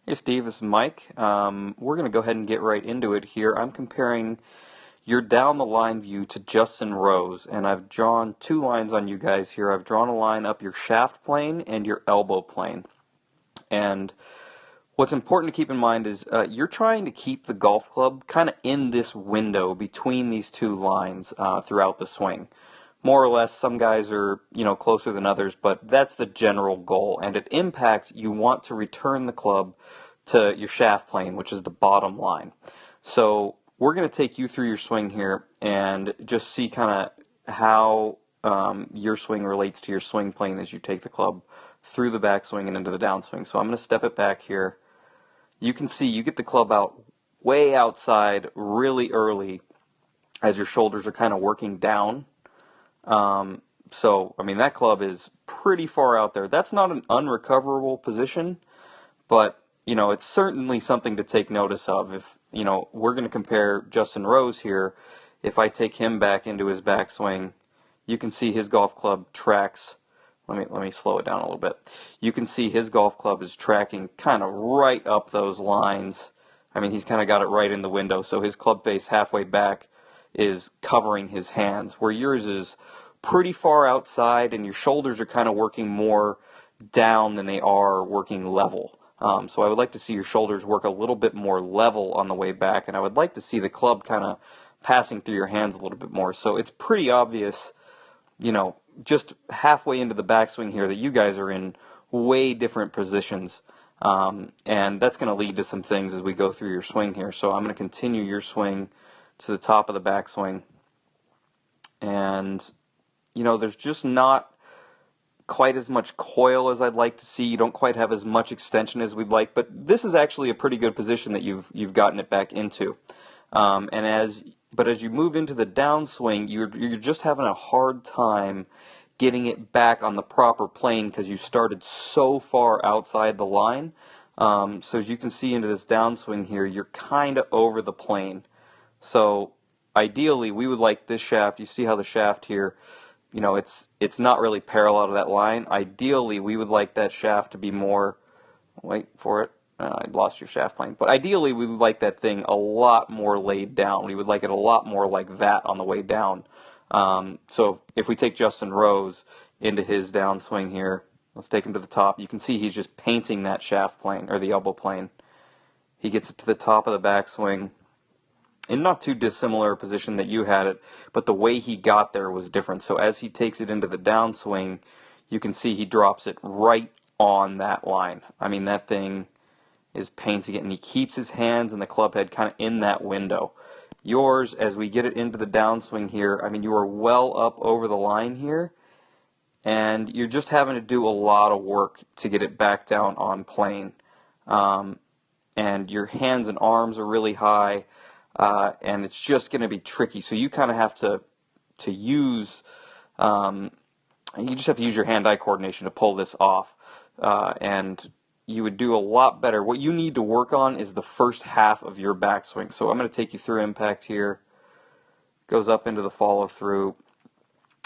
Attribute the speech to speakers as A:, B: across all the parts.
A: Hey Steve, this is Mike. We're going to go ahead and get right into it here. I'm comparing your down the line view to Justin Rose, and I've drawn two lines on you guys here. I've drawn a line up your shaft plane and your elbow plane. And what's important to keep in mind is you're trying to keep the golf club kind of in this window between these two lines throughout the swing. More or less, some guys are, closer than others, but that's the general goal. And at impact, you want to return the club to your shaft plane, which is the bottom line. So we're going to take you through your swing here and just see kind of how your swing relates to your swing plane as you take the club through the backswing and into the downswing. So I'm going to step it back here. You can see you get the club out way outside really early as your shoulders are kind of working down. That club is pretty far out there. That's not an unrecoverable position, but, it's certainly something to take notice of. If, we're going to compare Justin Rose here. If I take him back into his backswing, you can see his golf club tracks. Let me slow it down a little bit. You can see his golf club is tracking kind of right up those lines. He's kind of got it right in the window, so his club face halfway back is covering his hands, where yours is pretty far outside and your shoulders are kind of working more down than they are working level. So I would like to see your shoulders work a little bit more level on the way back, and I would like to see the club kind of passing through your hands a little bit more. So it's pretty obvious, just halfway into the backswing here that you guys are in way different positions. And that's going to lead to some things as we go through your swing here. So I'm going to continue your swing to the top of the backswing. And, there's just not quite as much coil as I'd like to see. You don't quite have as much extension as we'd like, but this is actually a pretty good position that you've gotten it back into. As you move into the downswing, you're just having a hard time getting it back on the proper plane because you started so far outside the line. So as you can see into this downswing here, you're kind of over the plane. So ideally, we would like this shaft. You see how the shaft here, it's not really parallel to that line. Ideally, we would like that shaft to be more, wait for it, I lost your shaft plane. But ideally, we would like that thing a lot more laid down. We would like it a lot more like that on the way down. So if we take Justin Rose into his downswing here, let's take him to the top. You can see he's just painting that shaft plane, or the elbow plane. He gets it to the top of the backswing in not too dissimilar position that you had it, but the way he got there was different. So as he takes it into the downswing, you can see he drops it right on that line. That thing is painting it, and he keeps his hands and the club head kind of in that window. Yours, as we get it into the downswing here, you are well up over the line here, and you're just having to do a lot of work to get it back down on plane. And your hands and arms are really high, and it's just going to be tricky. So you kind of have to use, you just have to use your hand-eye coordination to pull this off, and you would do a lot better. What you need to work on is the first half of your backswing. So I'm going to take you through impact here. Goes up into the follow-through.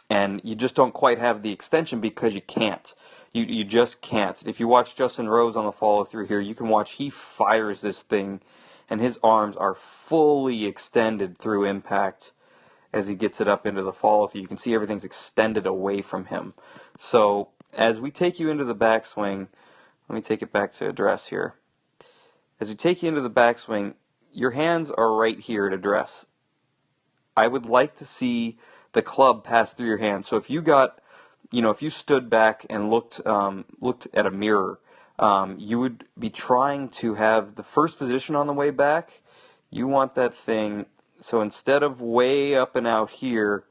A: And you just don't quite have the extension because you can't. You just can't. If you watch Justin Rose on the follow-through here, you can watch he fires this thing, and his arms are fully extended through impact as he gets it up into the follow-through. You can see everything's extended away from him. So as we take you into the backswing, let me take it back to address here. As we take you into the backswing, your hands are right here at address. I would like to see the club pass through your hands. So if you got, if you stood back and looked at a mirror, you would be trying to have the first position on the way back. You want that thing, so instead of way up and out here,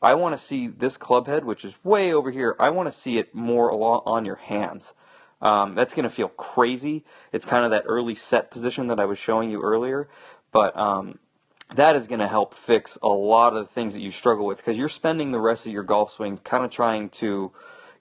A: I want to see this club head, which is way over here, I want to see it more on your hands. That's going to feel crazy. It's kind of that early set position that I was showing you earlier, but that is going to help fix a lot of the things that you struggle with, because you're spending the rest of your golf swing kind of trying to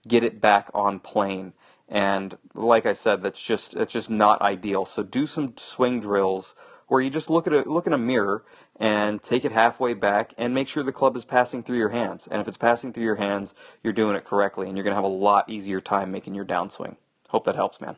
A: get it back on plane. And like I said, that's just not ideal. So do some swing drills where you just look in a mirror and take it halfway back and make sure the club is passing through your hands. And if it's passing through your hands, you're doing it correctly, and you're going to have a lot easier time making your downswing. Hope that helps, man.